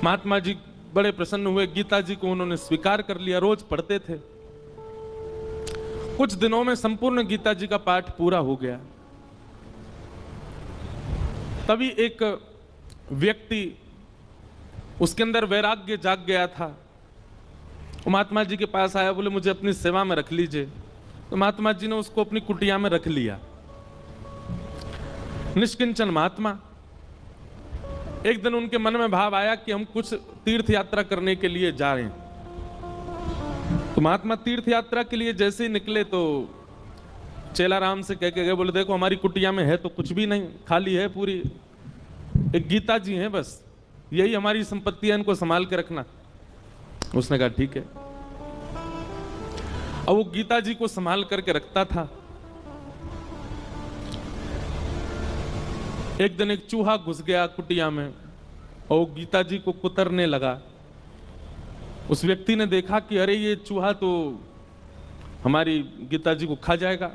महात्मा जी बड़े प्रसन्न हुए, गीता जी को उन्होंने स्वीकार कर लिया, रोज पढ़ते थे। कुछ दिनों में संपूर्ण गीता जी का पाठ पूरा हो गया। तभी एक व्यक्ति, उसके अंदर वैराग्य जाग गया था, महात्मा जी के पास आया, बोले मुझे अपनी सेवा में रख लीजिए। तो महात्मा जी ने उसको अपनी कुटिया में रख लिया। निष्किंचन महात्मा। एक दिन उनके मन में भाव आया कि हम कुछ तीर्थ यात्रा करने के लिए जा रहे हैं। तो महात्मा तीर्थ यात्रा के लिए जैसे ही निकले तो चेलाराम से कह के गए, बोले देखो हमारी कुटिया में है तो कुछ भी नहीं, खाली है पूरी, एक गीता जी हैं बस, यही हमारी संपत्ति है, इनको संभाल के रखना। उसने कहा ठीक है। अब वो गीता जी को संभाल करके रखता था। एक दिन एक चूहा घुस गया कुटिया में और गीता जी को कुतरने लगा। उस व्यक्ति ने देखा कि अरे ये चूहा तो हमारी गीता जी को खा जाएगा।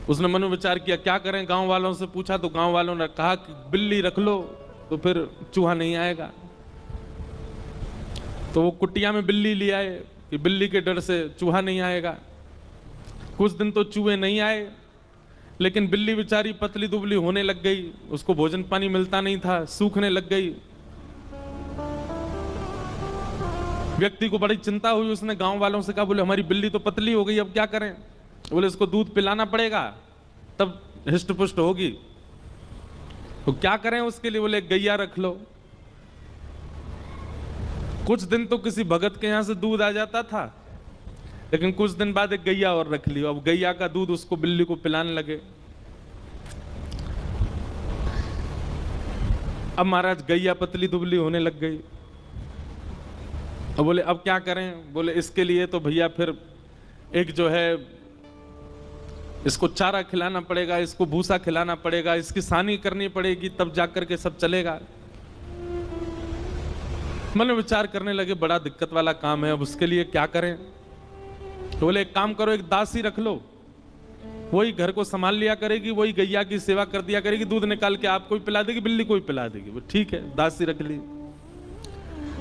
उसने मनोविचार किया क्या करें, गांव वालों से पूछा तो गांव वालों ने कहा कि बिल्ली रख लो तो फिर चूहा नहीं आएगा। तो वो कुटिया में बिल्ली ले आए कि बिल्ली के डर से चूहा नहीं आएगा। कुछ दिन तो चूहे नहीं आए, लेकिन बिल्ली बेचारी पतली दुबली होने लग गई, उसको भोजन पानी मिलता नहीं था, सूखने लग गई। व्यक्ति को बड़ी चिंता हुई, उसने गांव वालों से कहा, बोले हमारी बिल्ली तो पतली हो गई, अब क्या करें? बोले इसको दूध पिलाना पड़ेगा तब हिष्ट पुष्ट होगी। तो क्या करें उसके लिए? बोले गैया रख लो। कुछ दिन तो किसी भगत के यहां से दूध आ जाता था, लेकिन कुछ दिन बाद एक गैया और रख ली। अब गैया का दूध उसको बिल्ली को पिलाने लगे। अब महाराज गैया पतली दुबली होने लग गई। अब बोले अब क्या करें? बोले इसके लिए तो भैया फिर एक जो है इसको चारा खिलाना पड़ेगा, इसको भूसा खिलाना पड़ेगा, इसकी सानी करनी पड़ेगी, तब जाकर के सब चलेगा। मन में विचार करने लगे बड़ा दिक्कत वाला काम है, अब उसके लिए क्या करें? तो बोले एक काम करो, एक दासी रख लो, वही घर को संभाल लिया करेगी, वही गैया की सेवा कर दिया करेगी, दूध निकाल के आपको भी पिला देगी, बिल्ली को भी पिला देगी। वो ठीक है, दासी रख ली।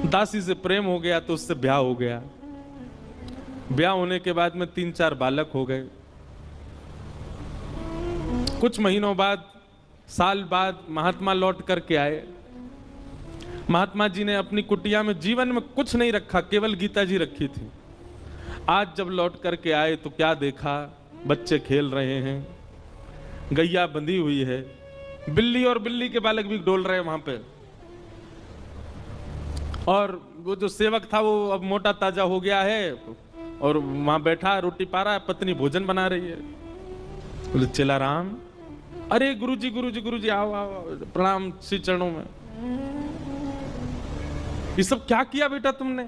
दासी से प्रेम हो गया तो उससे ब्याह हो गया। ब्याह होने के बाद में 3-4 बालक हो गए। कुछ महीनों बाद, साल बाद महात्मा लौट करके आए। महात्मा जी ने अपनी कुटिया में जीवन में कुछ नहीं रखा, केवल गीता जी रखी थी। आज जब लौट करके आए तो क्या देखा? बच्चे खेल रहे हैं, गैया बंधी हुई है, बिल्ली और बिल्ली के बालक भी डोल रहे हैं वहां पे। और वो जो सेवक था वो अब मोटा ताजा हो गया है और वहां बैठा रोटी पा रहा है, पत्नी भोजन बना रही है। बोले चेलाराम, अरे गुरुजी गुरुजी गुरुजी आओ आओ, प्रणाम श्री चरणों में। ये सब क्या किया बेटा तुमने?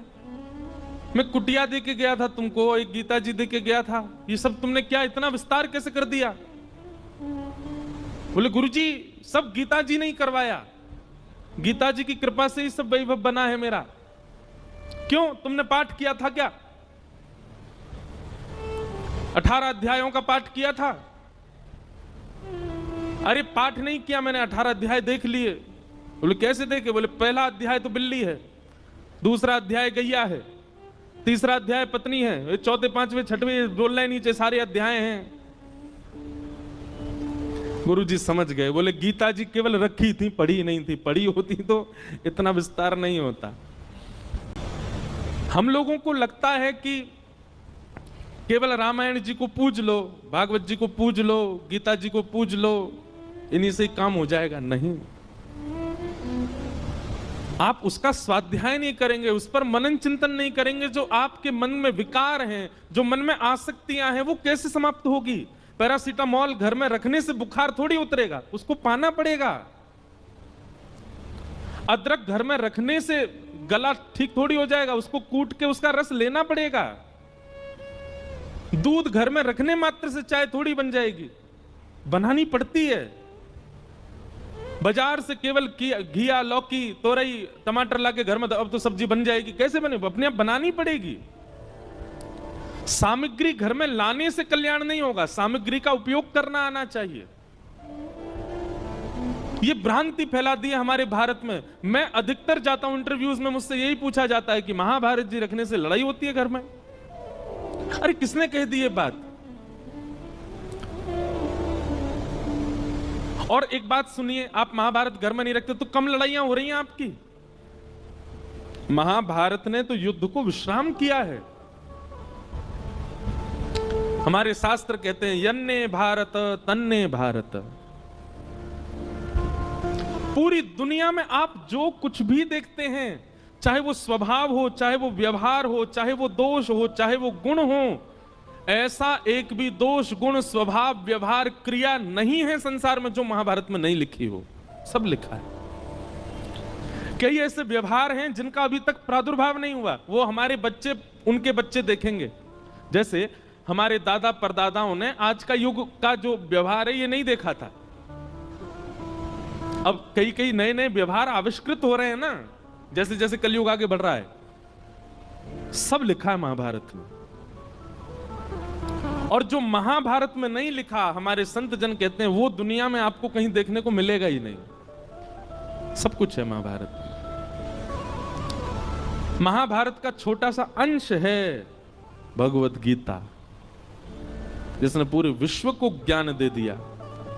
मैं कुटिया दे के गया था तुमको, एक गीता जी दे के गया था, ये सब तुमने क्या इतना विस्तार कैसे कर दिया? बोले गुरुजी सब गीता जी ने ही करवाया, गीता जी की कृपा से ही सब वैभव बना है मेरा। क्यों, तुमने पाठ किया था क्या? 18 अध्यायों का पाठ किया था? अरे पाठ नहीं किया मैंने, 18 अध्याय देख लिए। बोले कैसे देखे? बोले पहला अध्याय तो बिल्ली है, दूसरा अध्याय गैया है, तीसरा अध्याय पत्नी है, चौथे पांचवें छठवें बोल रहे नीचे सारे अध्याय हैं। गुरुजी समझ गए। बोले गीता जी केवल रखी थी, पढ़ी नहीं थी, पढ़ी होती तो इतना विस्तार नहीं होता। हम लोगों को लगता है कि केवल रामायण जी को पूज लो, भागवत जी को पूज लो, गीता जी को पूज लो, इन्हीं से काम हो जाएगा। नहीं, आप उसका स्वाध्याय नहीं करेंगे, उस पर मनन चिंतन नहीं करेंगे, जो आपके मन में विकार हैं, जो मन में आसक्तियां हैं, वो कैसे समाप्त होगी? पैरासीटामोल घर में रखने से बुखार थोड़ी उतरेगा, उसको पाना पड़ेगा। अदरक घर में रखने से गला ठीक थोड़ी हो जाएगा, उसको कूट के उसका रस लेना पड़ेगा। दूध घर में रखने मात्र से चाय थोड़ी बन जाएगी, बनानी पड़ती है। बाजार से केवल घिया, लौकी, तोरई, टमाटर लाके घर में अब तो सब्जी बन जाएगी, कैसे बने? अपने आप बनानी पड़ेगी। सामग्री घर में लाने से कल्याण नहीं होगा, सामग्री का उपयोग करना आना चाहिए। ये भ्रांति फैला दी है हमारे भारत में। मैं अधिकतर जाता हूं इंटरव्यूज में, मुझसे यही पूछा जाता है कि महाभारत जी रखने से लड़ाई होती है घर में। अरे किसने कह दी ये बात? और एक बात सुनिए, आप महाभारत घर में नहीं रखते तो कम लड़ाइयां हो रही हैं आपकी। महाभारत ने तो युद्ध को विश्राम किया है। हमारे शास्त्र कहते हैं यन्ने भारत तन्ने भारत। पूरी दुनिया में आप जो कुछ भी देखते हैं, चाहे वो स्वभाव हो, चाहे वो व्यवहार हो, चाहे वो दोष हो, चाहे वो गुण हो, ऐसा एक भी दोष गुण स्वभाव व्यवहार क्रिया नहीं है संसार में जो महाभारत में नहीं लिखी हो। सब लिखा है। कई ऐसे व्यवहार हैं जिनका अभी तक प्रादुर्भाव नहीं हुआ, वो हमारे बच्चे उनके बच्चे देखेंगे। जैसे हमारे दादा परदादाओं ने आज का युग का जो व्यवहार है ये नहीं देखा था। अब कई कई नए नए व्यवहार आविष्कृत हो रहे हैं ना, जैसे जैसे कलयुग आगे बढ़ रहा है। सब लिखा है महाभारत में। और जो महाभारत में नहीं लिखा, हमारे संत जन कहते हैं वो दुनिया में आपको कहीं देखने को मिलेगा ही नहीं। सब कुछ है महाभारत में। महाभारत का छोटा सा अंश है भगवत गीता, जिसने पूरे विश्व को ज्ञान दे दिया।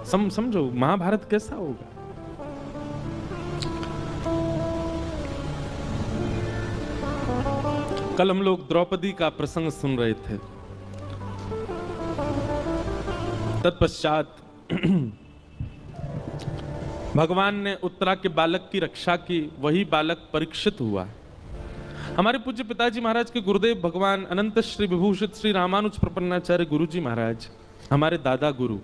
समझो महाभारत कैसा होगा। कल हम लोग द्रौपदी का प्रसंग सुन रहे थे। तत्पश्चात भगवान ने उत्तरा के बालक की रक्षा की। वही बालक परीक्षित हुआ। हमारे पूज्य पिताजी महाराज के गुरुदेव भगवान अनंत श्री विभूषित श्री रामानुज प्रपन्नाचार्य गुरु जी महाराज, हमारे दादा गुरु,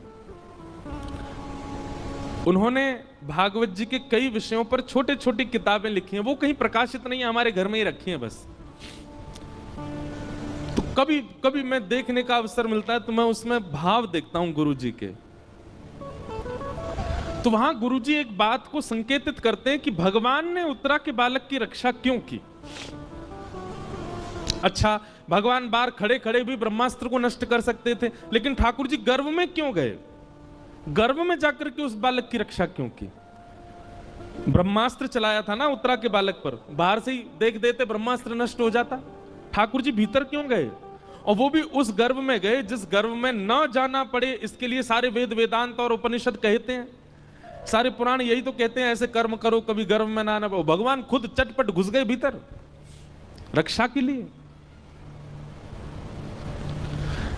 उन्होंने भागवत जी के कई विषयों पर छोटे छोटी किताबें लिखी हैं। वो कहीं प्रकाशित नहीं है, हमारे घर में ही रखी हैं बस। तो कभी कभी मैं देखने का अवसर मिलता है तो मैं उसमें भाव देखता हूं गुरु जी के। तो वहां गुरु जी एक बात को संकेतित करते हैं कि भगवान ने उत्तरा के बालक की रक्षा क्यों की। अच्छा, भगवान बाहर खड़े खड़े भी ब्रह्मास्त्र को नष्ट कर सकते थे, लेकिन ठाकुर जी गर्भ में क्यों गए? गर्भ में जाकर के उस बालक की रक्षा क्यों की? ब्रह्मास्त्र चलाया था ना उत्तरा के बालक पर, बाहर से ही देख देते ब्रह्मास्त्र नष्ट हो जाता। ठाकुर जी भीतर क्यों गए? और वो भी उस गर्भ में गए जिस गर्भ में न जाना पड़े। इसके लिए सारे वेद वेदांत और उपनिषद कहते हैं, सारे पुराण यही तो कहते हैं, ऐसे कर्म करो कभी गर्भ में ना आना। भगवान खुद चटपट घुस गए भीतर रक्षा के लिए।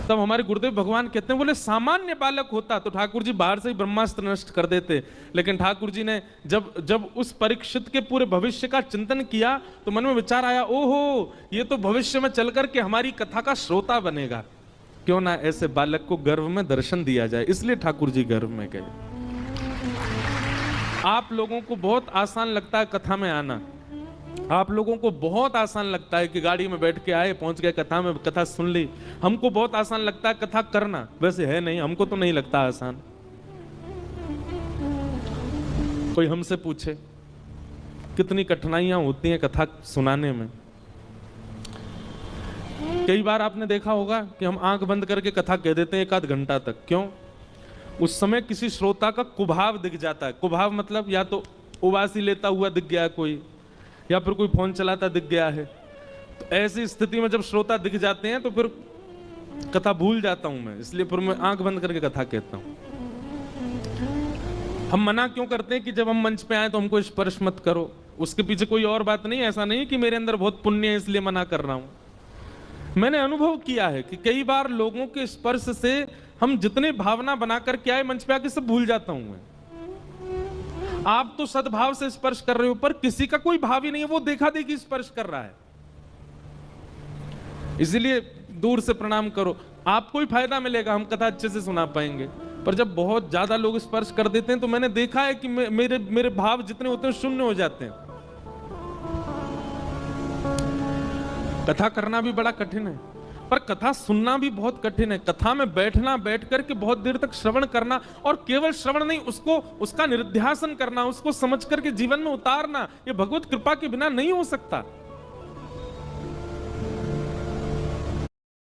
तब हमारे गुरुदेव भगवान कहते हैं, बोले सामान्य बालक होता तो ठाकुर जी बाहर से ही ब्रह्मास्त्र नष्ट कर देते। लेकिन ठाकुर जी ने जब उस परीक्षित के पूरे भविष्य का चिंतन किया तो मन में विचार आया, ओहो ये तो भविष्य में चल करके हमारी कथा का श्रोता बनेगा, क्यों ना ऐसे बालक को गर्भ में दर्शन दिया जाए। इसलिए ठाकुर जी गर्भ में गए। आप लोगों को बहुत आसान लगता है कथा में आना, आप लोगों को बहुत आसान लगता है कि गाड़ी में बैठ के आए, पहुंच गए कथा में, कथा सुन ली। हमको बहुत आसान लगता है कथा करना, वैसे है नहीं, हमको तो नहीं लगता आसान। कोई हमसे पूछे कितनी कठिनाइयां होती हैं कथा सुनाने में। कई बार आपने देखा होगा कि हम आंख बंद करके कथा कह देते हैं 1 आध घंटा तक। क्यों? उस समय किसी श्रोता का कुभाव दिख जाता है। कुभाव मतलब या तो उबासी लेता हुआ दिख गया कोई, या फिर कोई फोन चलाता दिख गया है। तो ऐसी स्थिति में जब श्रोता दिख जाते हैं तो फिर कथा भूल जाता हूं मैं, इसलिए फिर मैं आंख बंद करके कथा कहता हूं। हम मना क्यों करते हैं कि जब हम मंच पे आए तो हमको स्पर्श मत करो? उसके पीछे कोई और बात नहीं। ऐसा नहीं कि मेरे अंदर बहुत पुण्य है इसलिए मना कर रहा हूं। मैंने अनुभव किया है कि कई बार लोगों के स्पर्श से हम जितने भावना बनाकर के आए मंच पे आके सब भूल जाता हूं मैं। आप तो सद्भाव से स्पर्श कर रहे हो, पर किसी का कोई भाव ही नहीं है, वो देखा देखी स्पर्श कर रहा है। इसलिए दूर से प्रणाम करो, आपको ही फायदा मिलेगा, हम कथा अच्छे से सुना पाएंगे। पर जब बहुत ज्यादा लोग स्पर्श कर देते हैं तो मैंने देखा है कि मेरे भाव जितने होते हैं शून्य हो जाते हैं। कथा करना भी बड़ा कठिन है, पर कथा सुनना भी बहुत कठिन है। कथा में बैठना, बैठ करके बहुत देर तक श्रवण करना, और केवल श्रवण नहीं, उसका निधिध्यासन करना, उसको समझ करके जीवन में उतारना, ये भगवत कृपा के बिना नहीं हो सकता।